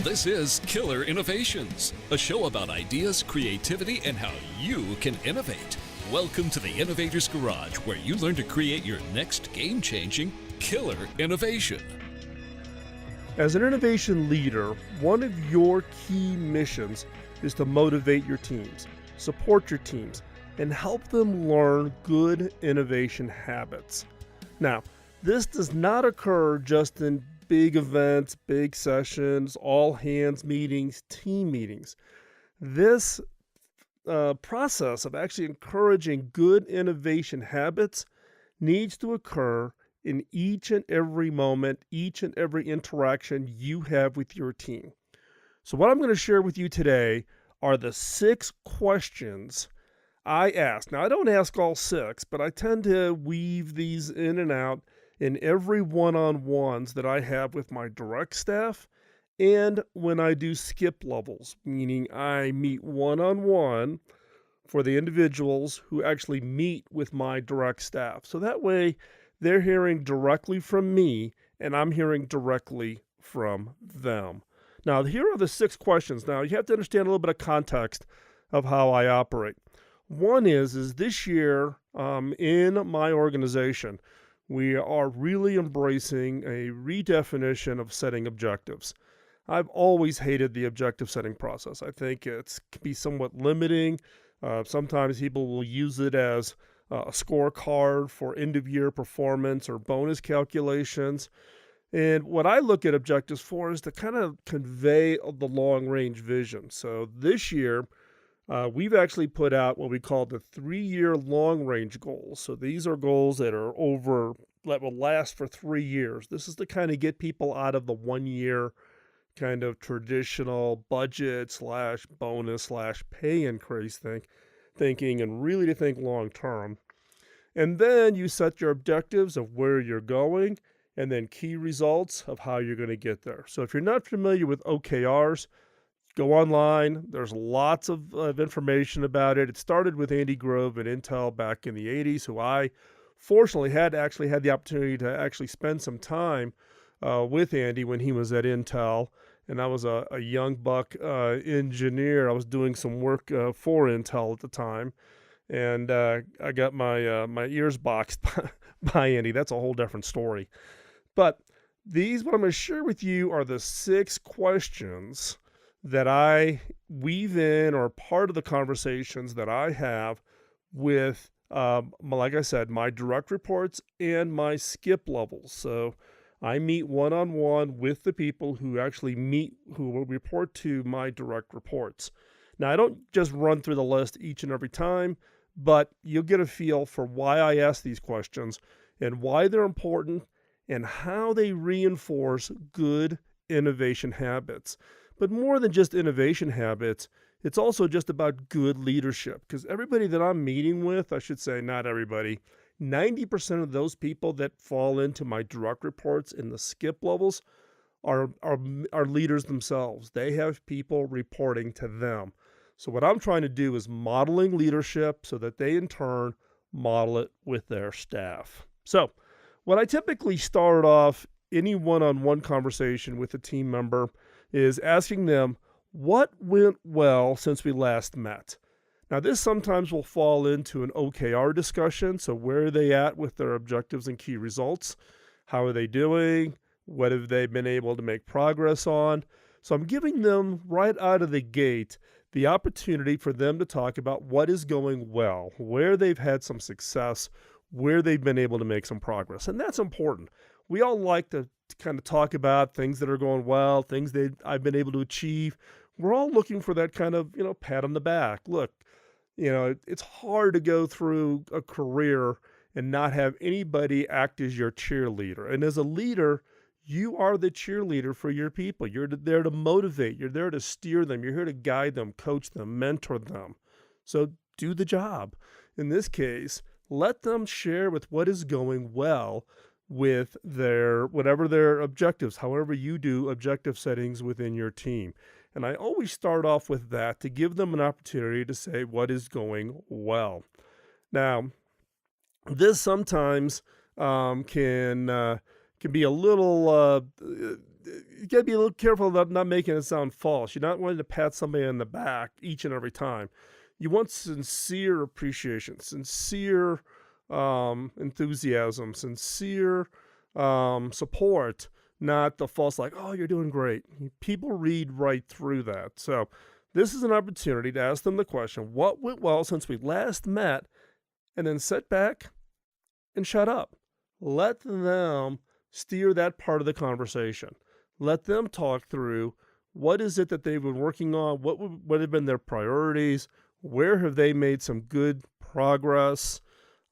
This is Killer Innovations, a show about ideas, creativity, and how you can innovate. Welcome to the Innovator's Garage, where you learn to create your next game-changing killer innovation. As an innovation leader, one of your key missions is to motivate your teams, support your teams, and help them learn good innovation habits. Now, this does not occur just in big events, big sessions, all hands meetings, team meetings. This process of actually encouraging good innovation habits needs to occur in each and every moment, each and every interaction you have with your team. So what I'm going to share with you today are the 6 questions I ask. Now, I don't ask all 6, but I tend to weave these in and out in every one-on-ones that I have with my direct staff and when I do skip levels, meaning I meet one-on-one for the individuals who actually meet with my direct staff. So that way they're hearing directly from me and I'm hearing directly from them. Now, here are the 6 questions. Now, you have to understand a little bit of context of how I operate. One is this year in my organization, we are really embracing a redefinition of setting objectives. I've always hated the objective setting process. I think it can be somewhat limiting. Sometimes people will use it as a scorecard for end-of-year performance or bonus calculations. And what I look at objectives for is to kind of convey the long-range vision. So this year, we've actually put out what we call the 3-year long-range goals. So these are goals that will last for 3 years. This is to kind of get people out of the 1-year kind of traditional budget / bonus / pay increase thinking and really to think long-term. And then you set your objectives of where you're going and then key results of how you're going to get there. So if you're not familiar with OKRs, go online. There's lots of information about it. It started with Andy Grove at Intel back in the 80s, who I fortunately had the opportunity to actually spend some time with Andy when he was at Intel. And I was a young buck engineer. I was doing some work for Intel at the time. And I got my ears boxed by Andy. That's a whole different story. But what I'm going to share with you are the 6 questions that I weave in or part of the conversations that I have with, like I said, my direct reports and my skip levels. So I meet one-on-one with the people who will report to my direct reports. Now, I don't just run through the list each and every time, but you'll get a feel for why I ask these questions and why they're important and how they reinforce good innovation habits. But more than just innovation habits, it's also just about good leadership, because everybody that I'm meeting with, I should say not everybody, 90% of those people that fall into my direct reports in the skip levels are leaders themselves. They have people reporting to them. So what I'm trying to do is modeling leadership so that they in turn model it with their staff. So what I typically start off any one-on-one conversation with a team member is asking them what went well since we last met. Now, this sometimes will fall into an OKR discussion. So where are they at with their objectives and key results? How are they doing? What have they been able to make progress on? So I'm giving them right out of the gate the opportunity for them to talk about what is going well, where they've had some success, where they've been able to make some progress. And that's important. We all like to kind of talk about things that are going well, things that I've been able to achieve. We're all looking for that kind of, pat on the back. Look, it's hard to go through a career and not have anybody act as your cheerleader. And as a leader, you are the cheerleader for your people. You're there to motivate. You're there to steer them. You're here to guide them, coach them, mentor them. So do the job. In this case, let them share with what is going well with whatever their objectives, however you do objective settings within your team. And I always start off with that to give them an opportunity to say what is going well. Now, this sometimes can be a little you got to be a little careful about not making it sound false. You're not wanting to pat somebody on the back each and every time. You want sincere appreciation, sincere enthusiasm, sincere support, not the false like, oh, you're doing great. People read right through that. So this is an opportunity to ask them the question, what went well since we last met? And then sit back and shut up. Let them steer that part of the conversation. Let them talk through what is it that they've been working on, what have been their priorities, where have they made some good progress.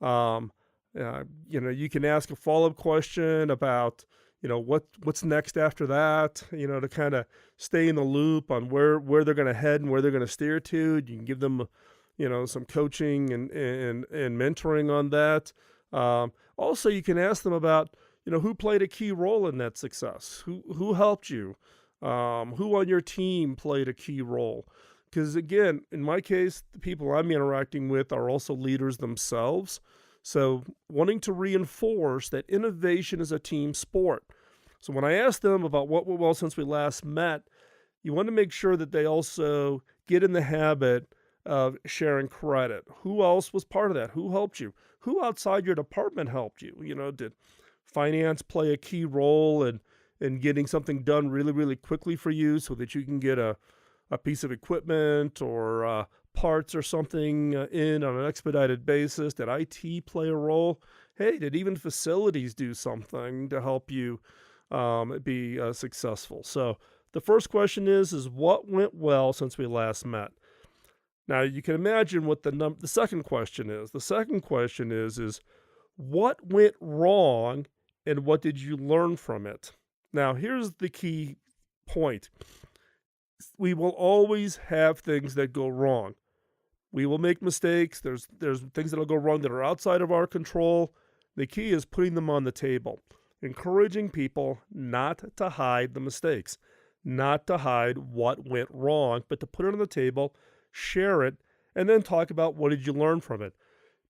You can ask a follow-up question about, what's next after that, to kind of stay in the loop on where they're going to head and where they're going to steer to. You can give them, some coaching and mentoring on that. Also, you can ask them about, who played a key role in that success, who helped you, who on your team played a key role. Because again, in my case, the people I'm interacting with are also leaders themselves. So wanting to reinforce that innovation is a team sport. So when I ask them about what went well since we last met, you want to make sure that they also get in the habit of sharing credit. Who else was part of that? Who helped you? Who outside your department helped you? Did finance play a key role in getting something done really, really quickly for you so that you can get a piece of equipment or parts or something in on an expedited basis? Did IT play a role? Hey, did even facilities do something to help you be successful? So the first question is what went well since we last met? Now you can imagine what the second question is. The second question is what went wrong and what did you learn from it? Now here's the key point. We will always have things that go wrong. We will make mistakes. There's things that will go wrong that are outside of our control. The key is putting them on the table, encouraging people not to hide the mistakes, not to hide what went wrong, but to put it on the table, share it, and then talk about what did you learn from it.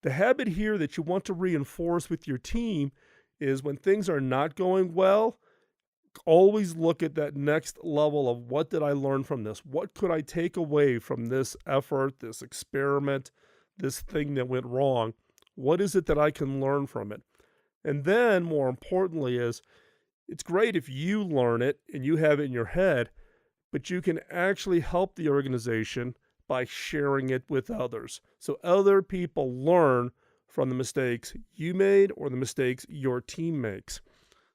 The habit here that you want to reinforce with your team is when things are not going well, always look at that next level of what did I learn from this? What could I take away from this effort, this experiment, this thing that went wrong? What is it that I can learn from it? And then more importantly is it's great if you learn it and you have it in your head, but you can actually help the organization by sharing it with others. So other people learn from the mistakes you made or the mistakes your team makes.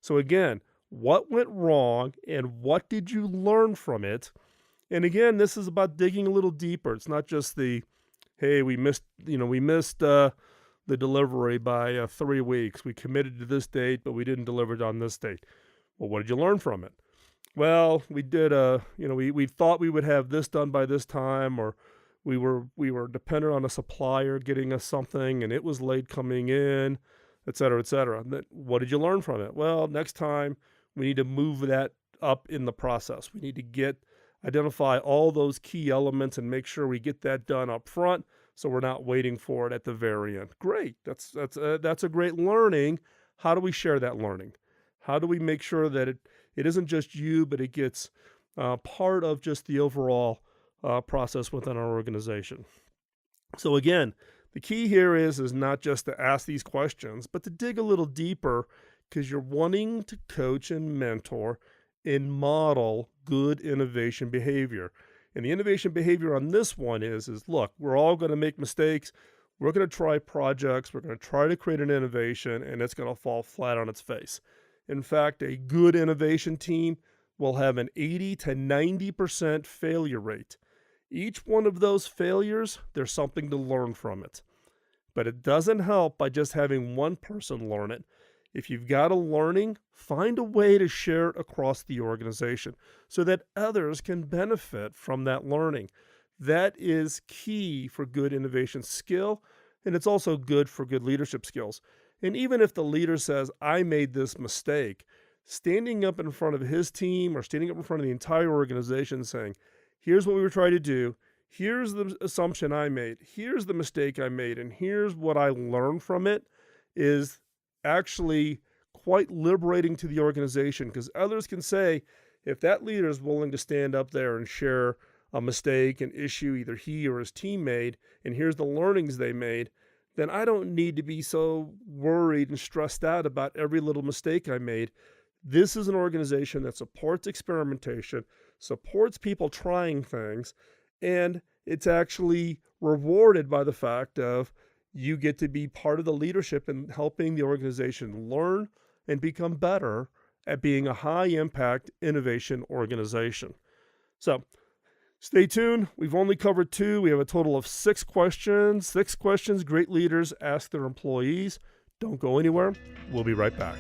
So again, what went wrong and what did you learn from it? And again, this is about digging a little deeper. It's not just hey, we missed the delivery by 3 weeks. We committed to this date, but we didn't deliver it on this date. Well, what did you learn from it? Well, we did we thought we would have this done by this time, or we were dependent on a supplier getting us something and it was late coming in, et cetera, et cetera. What did you learn from it? Well, next time we need to move that up in the process. We need to identify all those key elements and make sure we get that done up front so we're not waiting for it at the very end. Great. That's a great learning. How do we share that learning? How do we make sure that it isn't just you, but it gets part of just the overall process within our organization? So again, the key here is not just to ask these questions, but to dig a little deeper because you're wanting to coach and mentor and model good innovation behavior. And the innovation behavior on this one is look, we're all going to make mistakes. We're going to try projects. We're going to try to create an innovation, and it's going to fall flat on its face. In fact, a good innovation team will have an 80 to 90% failure rate. Each one of those failures, there's something to learn from it. But it doesn't help by just having one person learn it. If you've got a learning, find a way to share it across the organization so that others can benefit from that learning. That is key for good innovation skill, and it's also good for good leadership skills. And even if the leader says, I made this mistake, standing up in front of his team or standing up in front of the entire organization saying, here's what we were trying to do, here's the assumption I made, here's the mistake I made, and here's what I learned from it, is actually quite liberating to the organization, because others can say, if that leader is willing to stand up there and share a mistake, an issue either he or his team made, and here's the learnings they made, then I don't need to be so worried and stressed out about every little mistake I made. This is an organization that supports experimentation, supports people trying things, and it's actually rewarded by the fact of you get to be part of the leadership in helping the organization learn and become better at being a high impact innovation organization. So stay tuned. We've only covered 2. We have a total of 6 questions. 6 questions great leaders ask their employees. Don't go anywhere. We'll be right back.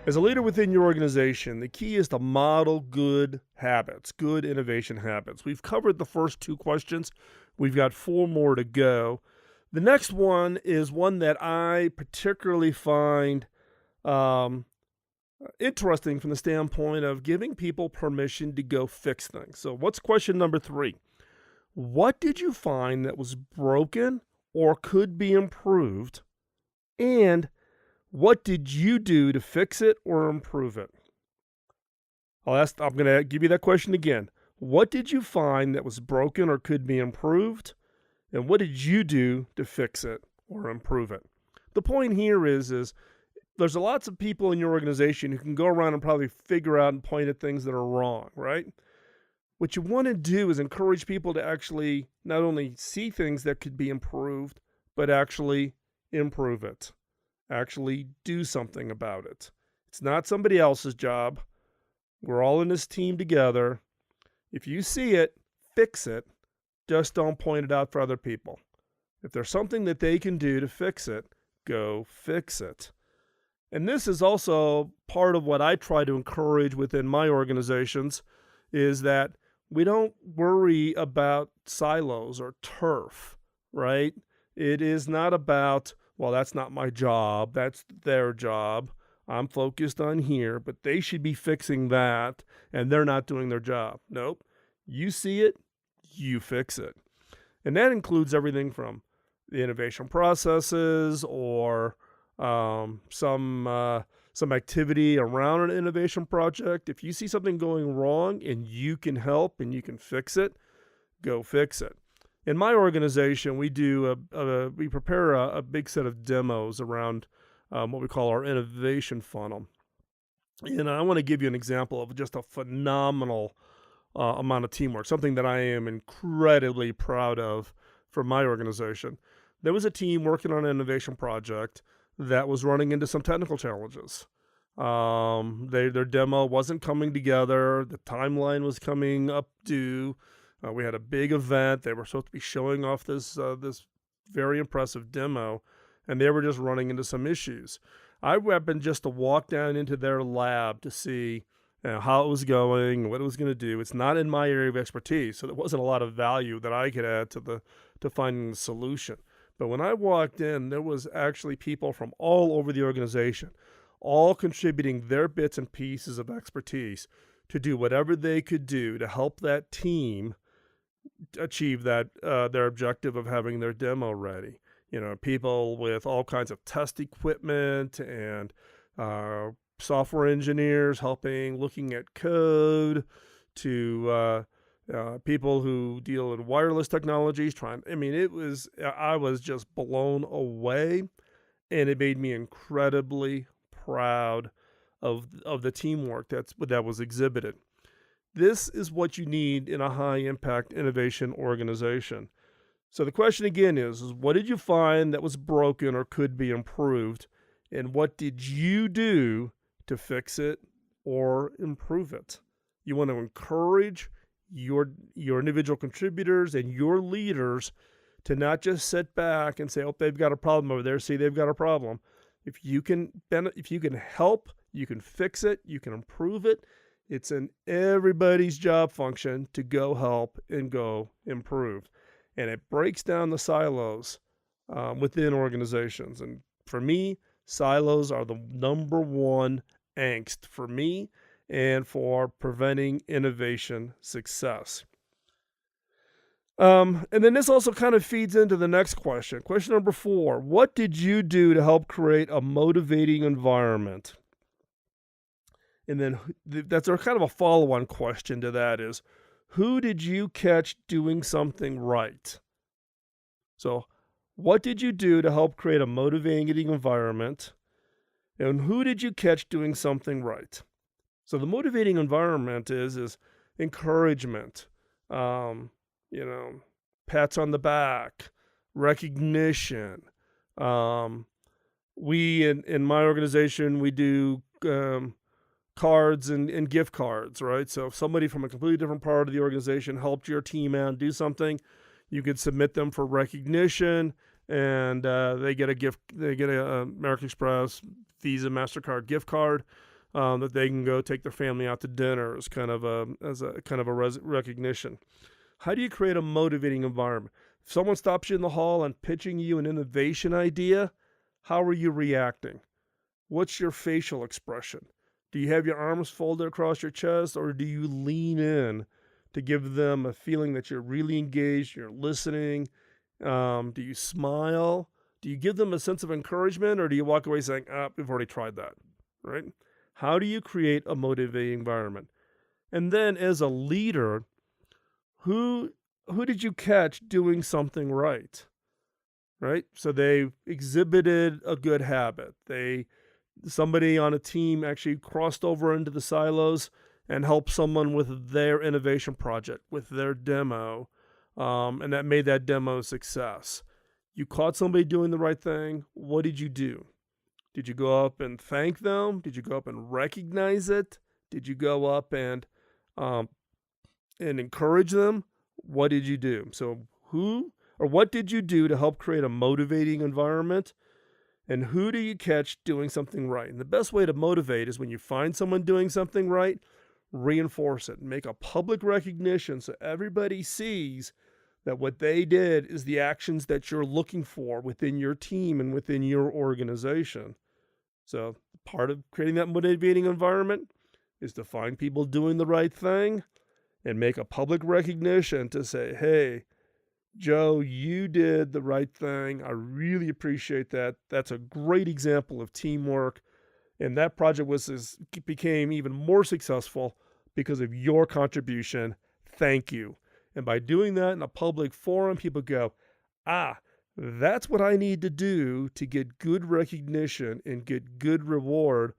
As a leader within your organization, the key is to model good habits, good innovation habits. We've covered the first 2 questions. We've got 4 more to go. The next one is one that I particularly find interesting from the standpoint of giving people permission to go fix things. So what's question number 3? What did you find that was broken or could be improved? And what did you do to fix it or improve it? I'm going to give you that question again. What did you find that was broken or could be improved? And what did you do to fix it or improve it? The point here is there's lots of people in your organization who can go around and probably figure out and point at things that are wrong, right? What you want to do is encourage people to actually not only see things that could be improved, but actually improve it. Actually do something about it. It's not somebody else's job. We're all in this team together. If you see it, fix it. Just don't point it out for other people. If there's something that they can do to fix it, go fix it. And this is also part of what I try to encourage within my organizations, is that we don't worry about silos or turf, right? It is not about, well, that's not my job, that's their job. I'm focused on here, but they should be fixing that, and they're not doing their job. Nope. You see it, you fix it. And that includes everything from the innovation processes or some activity around an innovation project. If you see something going wrong and you can help and you can fix it, go fix it. In my organization, we prepare a big set of demos around what we call our innovation funnel. And I want to give you an example of just a phenomenal amount of teamwork, something that I am incredibly proud of for my organization. There was a team working on an innovation project that was running into some technical challenges. Their demo wasn't coming together. The timeline was coming up due. We had a big event. They were supposed to be showing off this very impressive demo, and they were just running into some issues. I happened just to walk down into their lab to see how it was going, what it was going to do. It's not in my area of expertise, so there wasn't a lot of value that I could add to finding the solution. But when I walked in, there was actually people from all over the organization, all contributing their bits and pieces of expertise to do whatever they could do to help that team achieve that their objective of having their demo ready. You know, people with all kinds of test equipment and software engineers helping, looking at code, to people who deal in wireless technologies. I was just blown away, and it made me incredibly proud of the teamwork that was exhibited. This is what you need in a high-impact innovation organization. So the question again is what did you find that was broken or could be improved, and what did you do to fix it or improve it? You want to encourage your individual contributors and your leaders to not just sit back and say, oh, they've got a problem over there. See, they've got a problem. If you can help, you can fix it, you can improve it. It's in everybody's job function to go help and go improve. And it breaks down the silos within organizations. And for me, silos are the number one angst for me and for preventing innovation success. And then this also kind of feeds into the next question. Question number 4. What did you do to help create a motivating environment? And then that's our kind of a follow-on question to that is, who did you catch doing something right? So, what did you do to help create a motivating environment? And who did you catch doing something right? So the motivating environment is encouragement, um, you know, pats on the back, recognition. Um, we in my organization we do cards and gift cards, right? So if somebody from a completely different part of the organization helped your team out do something, you could submit them for recognition, and they get a gift. They get a American Express, Visa, MasterCard gift card that they can go take their family out to dinner as kind of a recognition. How do you create a motivating environment? If someone stops you in the hall and pitching you an innovation idea, how are you reacting? What's your facial expression? Do you have your arms folded across your chest, or do you lean in to give them a feeling that you're really engaged, you're listening? Do you smile? Do you give them a sense of encouragement, or do you walk away saying, we've already tried that, right? How do you create a motivating environment? And then as a leader, who did you catch doing something right? Right? So they exhibited a good habit. Somebody on a team actually crossed over into the silos and helped someone with their innovation project, with their demo, and that made that demo a success. You caught somebody doing the right thing. What did you do? Did you go up and thank them? Did you go up and recognize it? Did you go up and encourage them? What did you do? So what did you do to help create a motivating environment? And who do you catch doing something right? And the best way to motivate is when you find someone doing something right, reinforce it. Make a public recognition so everybody sees that what they did is the actions that you're looking for within your team and within your organization. So part of creating that motivating environment is to find people doing the right thing and make a public recognition to say, hey, Joe, you did the right thing. I really appreciate that. That's a great example of teamwork. And that project became even more successful because of your contribution. Thank you. And by doing that in a public forum, people go, that's what I need to do to get good recognition and get good reward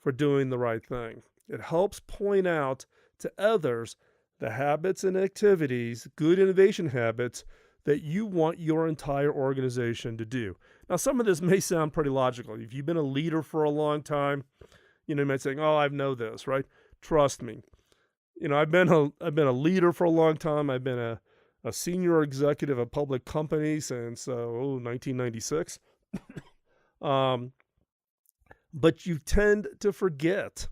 for doing the right thing. It helps point out to others the habits and activities, good innovation habits, that you want your entire organization to do. Now, some of this may sound pretty logical. If you've been a leader for a long time, you might say, I know this, right? Trust me. I've been a leader for a long time. I've been a senior executive of public companies since 1996. But you tend to forget,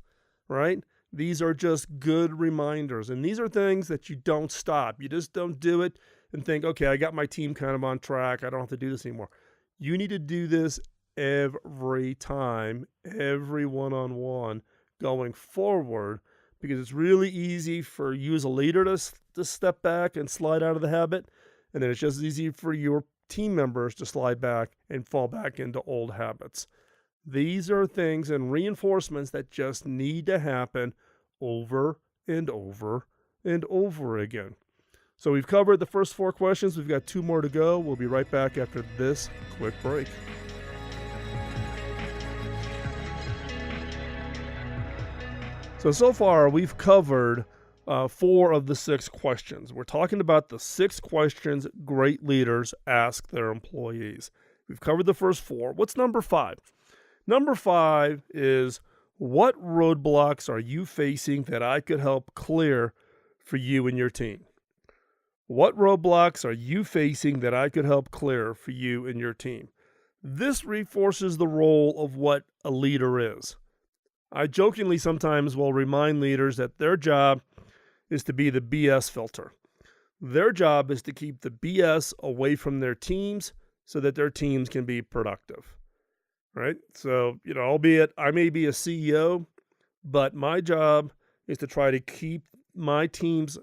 right? These are just good reminders. And these are things that you don't stop. You just don't do it and think, okay, I got my team kind of on track. I don't have to do this anymore. You need to do this every time, every one-on-one going forward, because it's really easy for you as a leader to step back and slide out of the habit. And then it's just easy for your team members to slide back and fall back into old habits. These are things and reinforcements that just need to happen over and over and over again. So we've covered the first 4 questions. We've got 2 more to go. We'll be right back after this quick break. So far we've covered 4 of the 6 questions. We're talking about the 6 questions great leaders ask their employees. We've covered the first 4. What's number 5? Number 5 is, what roadblocks are you facing that I could help clear for you and your team? What roadblocks are you facing that I could help clear for you and your team? This reinforces the role of what a leader is. I jokingly sometimes will remind leaders that their job is to be the BS filter. Their job is to keep the BS away from their teams so that their teams can be productive. Right? So, albeit I may be a CEO, but my job is to try to keep my teams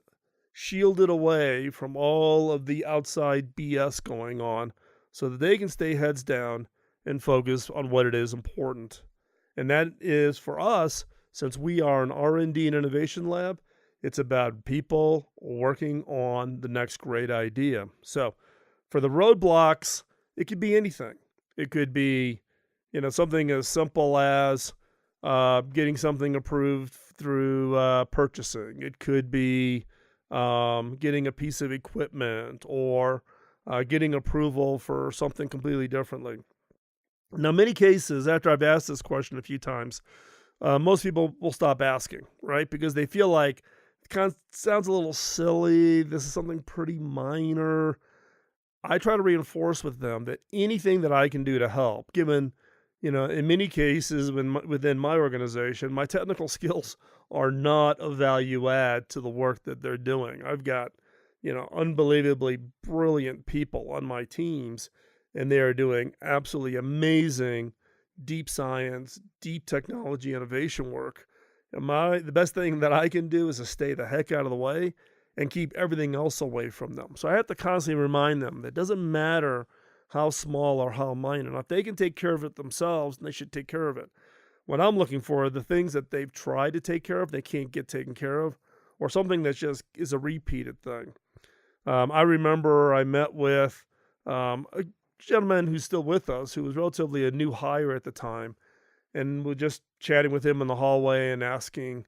shielded away from all of the outside BS going on so that they can stay heads down and focus on what it is important. And that is for us, since we are an R&D and innovation lab, it's about people working on the next great idea. So for the roadblocks, it could be anything. It could be, something as simple as getting something approved through purchasing. It could be getting a piece of equipment or getting approval for something completely differently. Now, many cases, after I've asked this question a few times, most people will stop asking, right? Because they feel like it kind of sounds a little silly. This is something pretty minor. I try to reinforce with them that anything that I can do to help, given, in many cases within my organization, my technical skills are not a value add to the work that they're doing. I've got, unbelievably brilliant people on my teams, and they are doing absolutely amazing deep science, deep technology innovation work. And the best thing that I can do is to stay the heck out of the way and keep everything else away from them. So I have to constantly remind them that it doesn't matter how small or how minor. If they can take care of it themselves, they should take care of it. What I'm looking for are the things that they've tried to take care of, they can't get taken care of, or something that just is a repeated thing. I remember I met with a gentleman who's still with us, who was relatively a new hire at the time, and we're just chatting with him in the hallway and asking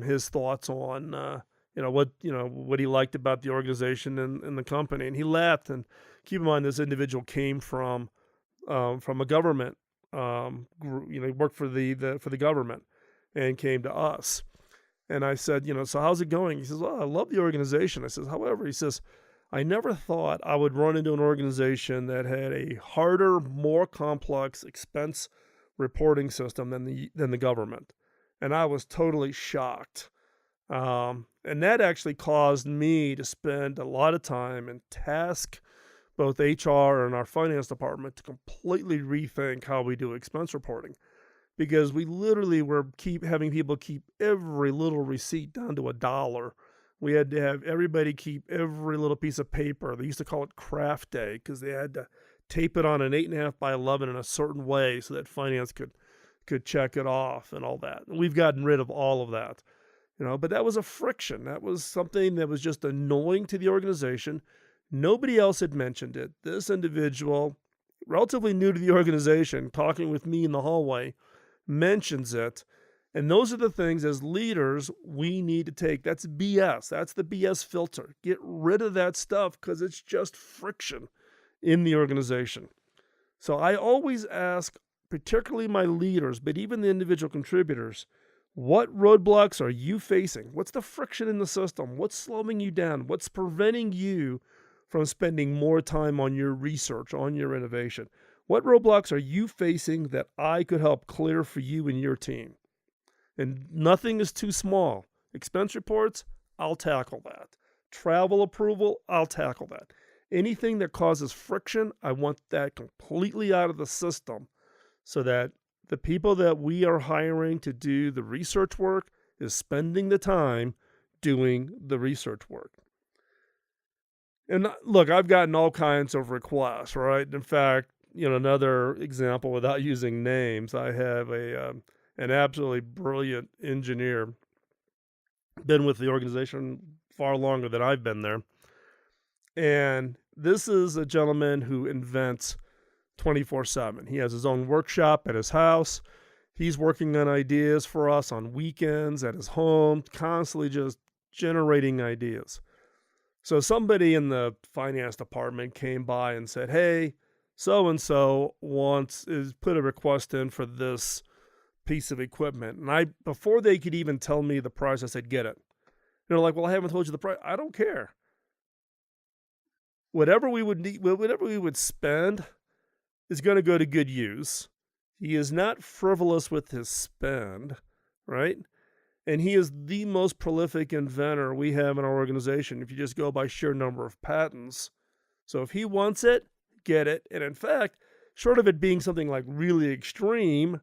his thoughts on what he liked about the organization and the company. And he laughed. And keep in mind, this individual came from a government. He worked for the government and came to us. And I said, so how's it going? He says, well, I love the organization. I says, however, he says, I never thought I would run into an organization that had a harder, more complex expense reporting system than the government. And I was totally shocked. And that actually caused me to spend a lot of time and task both HR and our finance department to completely rethink how we do expense reporting. Because we literally were having people keep every little receipt down to $1. We had to have everybody keep every little piece of paper. They used to call it craft day because they had to tape it on an 8.5 by 11 in a certain way so that finance could check it off and all that. And we've gotten rid of all of that. But that was a friction. That was something that was just annoying to the organization. Nobody else had mentioned it. This individual, relatively new to the organization, talking with me in the hallway, mentions it. And those are the things as leaders we need to take. That's BS. That's the BS filter. Get rid of that stuff because it's just friction in the organization. So I always ask, particularly my leaders, but even the individual contributors, what roadblocks are you facing? What's the friction in the system? What's slowing you down? What's preventing you from spending more time on your research, on your innovation? What roadblocks are you facing that I could help clear for you and your team? And nothing is too small. Expense reports, I'll tackle that. Travel approval, I'll tackle that. Anything that causes friction, I want that completely out of the system so that the people that we are hiring to do the research work is spending the time doing the research work. And look, I've gotten all kinds of requests, right? In fact, another example without using names, I have an absolutely brilliant engineer, been with the organization far longer than I've been there. And this is a gentleman who invents 24/7. He has his own workshop at his house. He's working on ideas for us on weekends at his home, constantly just generating ideas. So somebody in the finance department came by and said, hey, so-and-so put a request in for this piece of equipment. And before they could even tell me the price, I said, get it. They're like, well, I haven't told you the price. I don't care. Whatever we would spend is going to go to good use. He is not frivolous with his spend, right? And he is the most prolific inventor we have in our organization if you just go by sheer number of patents. So if he wants it, get it. And in fact, short of it being something like really extreme,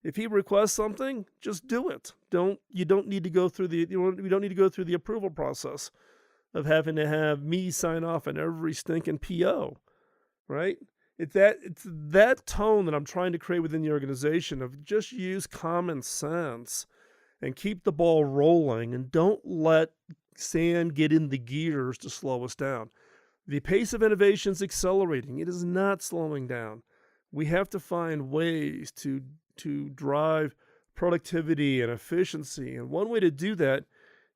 if he requests something, just do it. We don't need to go through the approval process. of having to have me sign off on every stinking PO, right? It's that tone that I'm trying to create within the organization of just use common sense and keep the ball rolling and don't let sand get in the gears to slow us down. The pace of innovation is accelerating. It is not slowing down. We have to find ways to drive productivity and efficiency. And one way to do that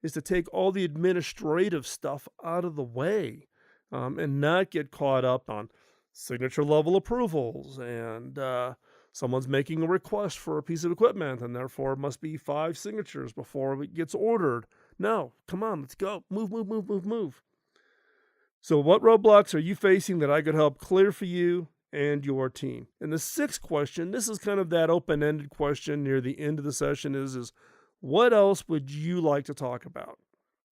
is to take all the administrative stuff out of the way and not get caught up on signature level approvals and someone's making a request for a piece of equipment and therefore it must be 5 signatures before it gets ordered. No, come on, let's go. Move. So what roadblocks are you facing that I could help clear for you and your team? And the 6th question, this is kind of that open-ended question near the end of the session, is what else would you like to talk about?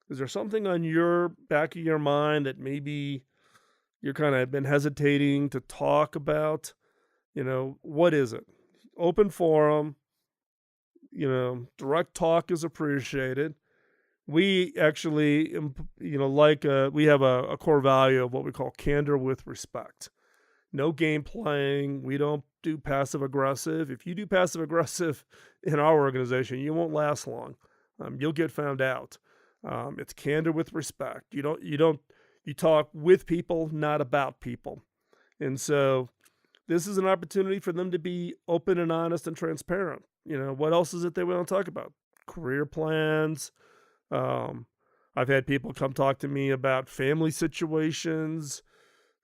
Is there something on your back of your mind that maybe you're kind of been hesitating to talk about? What is it? Open forum, direct talk is appreciated. We actually, we have a core value of what we call candor with respect. No game playing. We don't do passive aggressive. If you do passive aggressive in our organization, you won't last long. You'll get found out. It's candor with respect. You talk with people, not about people. And so this is an opportunity for them to be open and honest and transparent. What else is it they want to talk about? Career plans. I've had people come talk to me about family situations.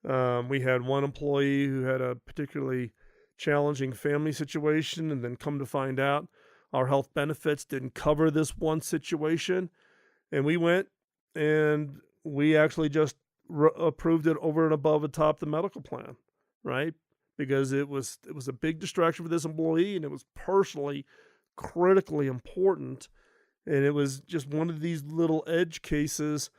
We had one employee who had a particularly challenging family situation, and then come to find out our health benefits didn't cover this one situation. And we went and we actually just approved it over and above and top the medical plan, right? Because it was a big distraction for this employee, and it was personally critically important. And it was just one of these little edge cases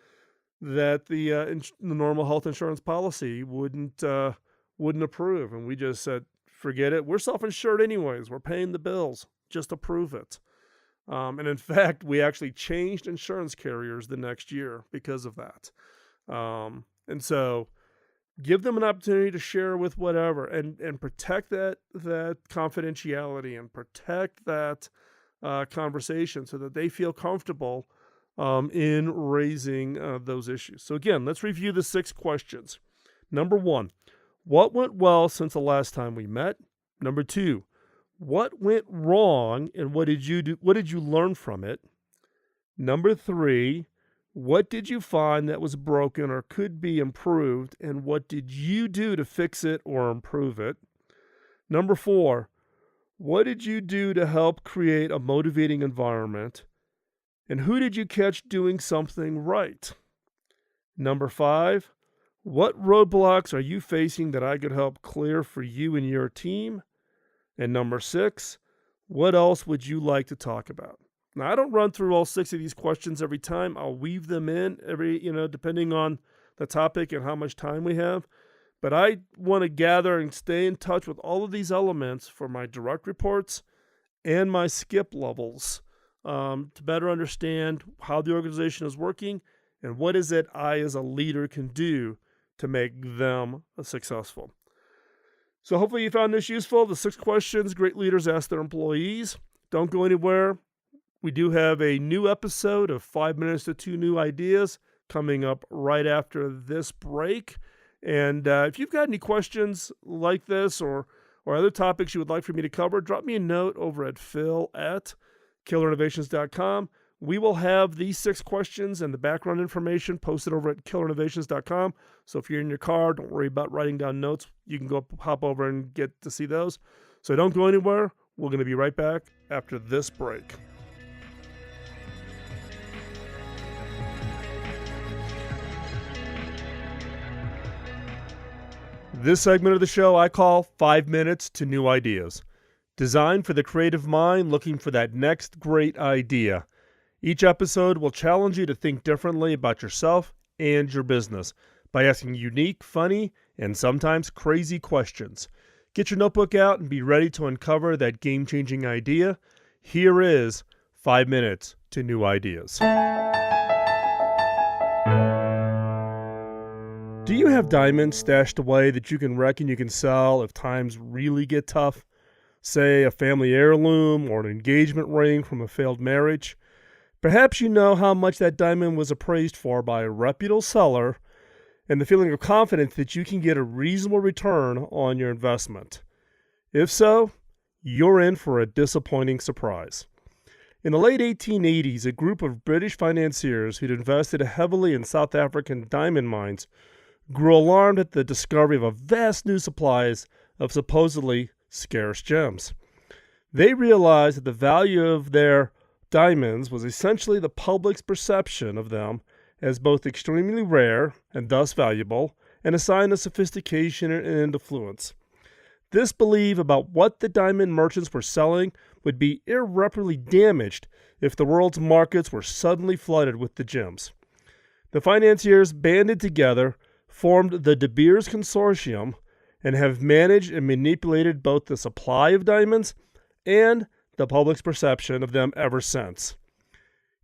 that the normal health insurance policy wouldn't approve. And we just said, forget it. We're self-insured anyways. We're paying the bills. Just approve it. And in fact, we actually changed insurance carriers the next year because of that. And so give them an opportunity to share with whatever and protect that confidentiality and protect that conversation so that they feel comfortable in raising those issues. So again, let's review the 6 questions. Number 1, what went well since the last time we met? Number 2, what went wrong and what did you do? What did you learn from it? Number 3, what did you find that was broken or could be improved, and what did you do to fix it or improve it? Number 4, what did you do to help create a motivating environment? And who did you catch doing something right? Number 5, what roadblocks are you facing that I could help clear for you and your team? And number 6, what else would you like to talk about? Now, I don't run through all 6 of these questions every time. I'll weave them in depending on the topic and how much time we have. But I want to gather and stay in touch with all of these elements for my direct reports and my skip levels to better understand how the organization is working and what is it I as a leader can do to make them successful. So hopefully you found this useful. The 6 questions great leaders ask their employees. Don't go anywhere. We do have a new episode of 5 minutes to 2 new ideas coming up right after this break. And if you've got any questions like this or other topics you would like for me to cover, drop me a note over at phil@killerinnovations.com. We will have these 6 questions and the background information posted over at killerinnovations.com. So if you're in your car, don't worry about writing down notes. You can go hop over and get to see those. So don't go anywhere. We're going to be right back after this break. This segment of the show I call 5 Minutes to New Ideas, designed for the creative mind looking for that next great idea. Each episode will challenge you to think differently about yourself and your business by asking unique, funny, and sometimes crazy questions. Get your notebook out and be ready to uncover that game-changing idea. Here is 5 Minutes to New Ideas. Do you have diamonds stashed away that you can reckon you can sell if times really get tough? Say a family heirloom or an engagement ring from a failed marriage? Perhaps you know how much that diamond was appraised for by a reputable seller and the feeling of confidence that you can get a reasonable return on your investment. If so, you're in for a disappointing surprise. In the late 1880s, a group of British financiers who'd invested heavily in South African diamond mines grew alarmed at the discovery of a vast new supplies of supposedly scarce gems. They realized that the value of their diamonds was essentially the public's perception of them as both extremely rare and thus valuable, and a sign of sophistication and affluence. This belief about what the diamond merchants were selling would be irreparably damaged if the world's markets were suddenly flooded with the gems. The financiers banded together, formed the De Beers Consortium, and have managed and manipulated both the supply of diamonds and the public's perception of them ever since.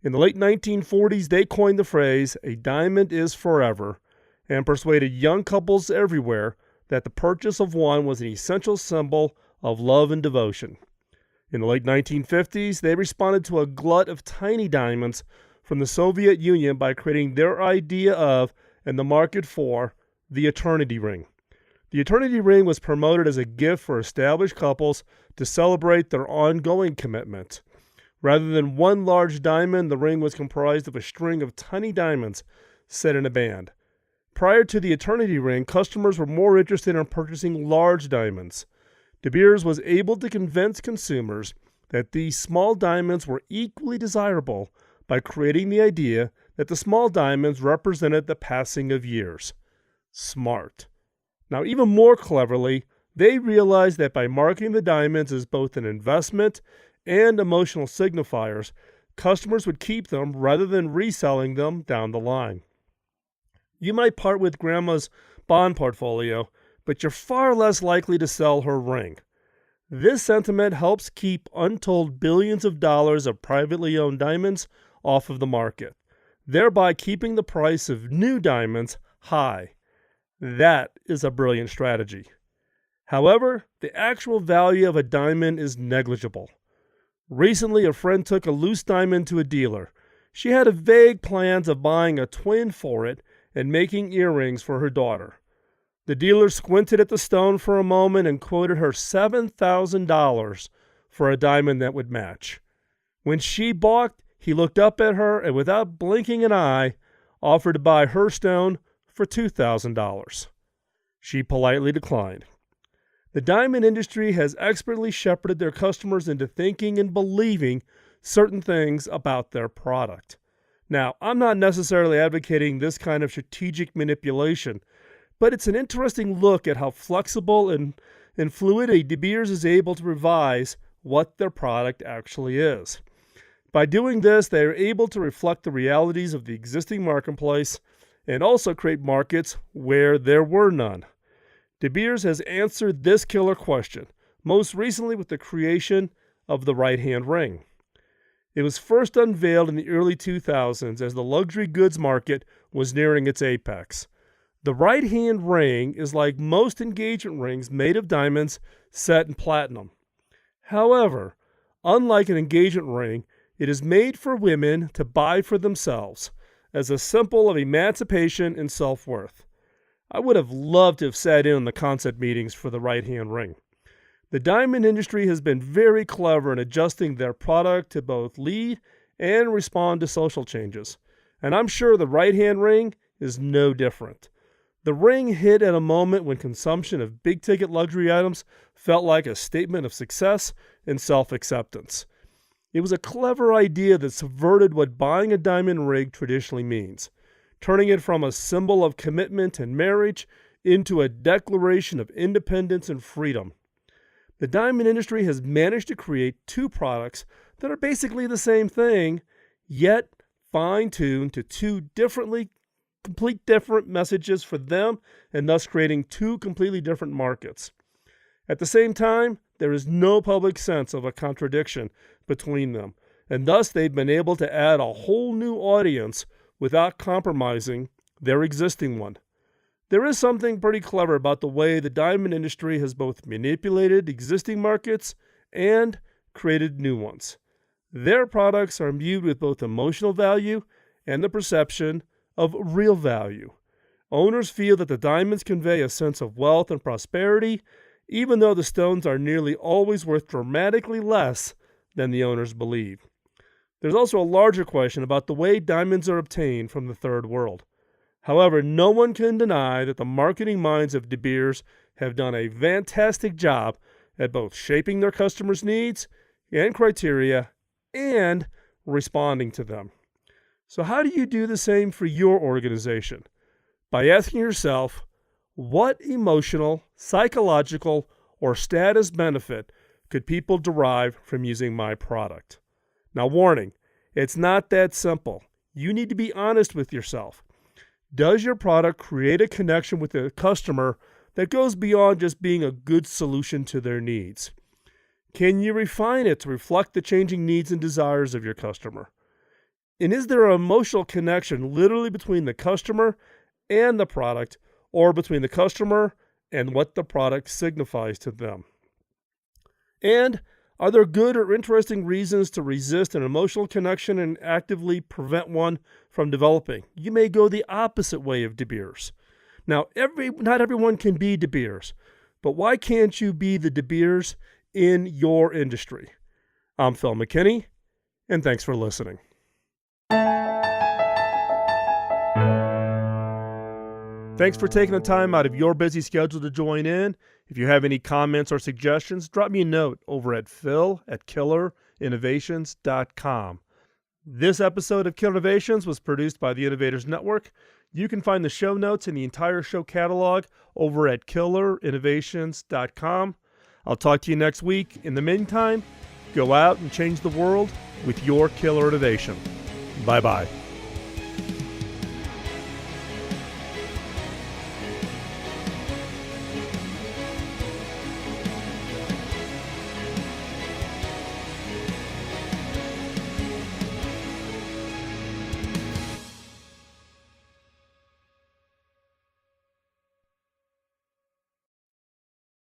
In the late 1940s, they coined the phrase, "a diamond is forever," and persuaded young couples everywhere that the purchase of one was an essential symbol of love and devotion. In the late 1950s, they responded to a glut of tiny diamonds from the Soviet Union by creating their idea of, and the market for, the eternity ring. The eternity ring was promoted as a gift for established couples to celebrate their ongoing commitment. Rather than one large diamond, the ring was comprised of a string of tiny diamonds set in a band. Prior to the eternity ring, customers were more interested in purchasing large diamonds. De Beers was able to convince consumers that these small diamonds were equally desirable by creating the idea that the small diamonds represented the passing of years. Smart. Now, even more cleverly, they realized that by marketing the diamonds as both an investment and emotional signifiers, customers would keep them rather than reselling them down the line. You might part with grandma's bond portfolio, but you're far less likely to sell her ring. This sentiment helps keep untold billions of dollars of privately owned diamonds off of the market, thereby keeping the price of new diamonds high. That is a brilliant strategy. However, the actual value of a diamond is negligible. Recently, a friend took a loose diamond to a dealer. She had vague plans of buying a twin for it and making earrings for her daughter. The dealer squinted at the stone for a moment and quoted her $7,000 for a diamond that would match. When she balked, he looked up at her and, without blinking an eye, offered to buy her stone for $2,000. She politely declined. The diamond industry has expertly shepherded their customers into thinking and believing certain things about their product. Now, I'm not necessarily advocating this kind of strategic manipulation, but it's an interesting look at how flexible and fluid De Beers is able to revise what their product actually is. By doing this, they are able to reflect the realities of the existing marketplace and also create markets where there were none. De Beers has answered this killer question, most recently with the creation of the right-hand ring. It was first unveiled in the early 2000s as the luxury goods market was nearing its apex. The right-hand ring is like most engagement rings made of diamonds set in platinum. However, unlike an engagement ring, it is made for women to buy for themselves as a symbol of emancipation and self-worth. I would have loved to have sat in on the concept meetings for the right-hand ring. The diamond industry has been very clever in adjusting their product to both lead and respond to social changes, and I'm sure the right-hand ring is no different. The ring hit at a moment when consumption of big-ticket luxury items felt like a statement of success and self-acceptance. It was a clever idea that subverted what buying a diamond ring traditionally means, turning it from a symbol of commitment and marriage into a declaration of independence and freedom. The diamond industry has managed to create two products that are basically the same thing, yet fine-tuned to two complete different messages for them, and thus creating two completely different markets. At the same time, there is no public sense of a contradiction between them, and thus they've been able to add a whole new audience without compromising their existing one. There is something pretty clever about the way the diamond industry has both manipulated existing markets and created new ones. Their products are imbued with both emotional value and the perception of real value. Owners feel that the diamonds convey a sense of wealth and prosperity, even though the stones are nearly always worth dramatically less than the owners believe. There's also a larger question about the way diamonds are obtained from the third world. However, no one can deny that the marketing minds of De Beers have done a fantastic job at both shaping their customers' needs and criteria and responding to them. So how do you do the same for your organization? By asking yourself, what emotional, psychological, or status benefit could people derive from using my product? Now, warning, it's not that simple. You need to be honest with yourself. Does your product create a connection with the customer that goes beyond just being a good solution to their needs? Can you refine it to reflect the changing needs and desires of your customer? And is there an emotional connection literally between the customer and the product, or between the customer and what the product signifies to them? And are there good or interesting reasons to resist an emotional connection and actively prevent one from developing? You may go the opposite way of De Beers. Now, not everyone can be De Beers, but why can't you be the De Beers in your industry? I'm Phil McKinney, and thanks for listening. Thanks for taking the time out of your busy schedule to join in. If you have any comments or suggestions, drop me a note over at phil@killerinnovations.com. This episode of Killer Innovations was produced by the Innovators Network. You can find the show notes and the entire show catalog over at killerinnovations.com. I'll talk to you next week. In the meantime, go out and change the world with your killer innovation. Bye-bye.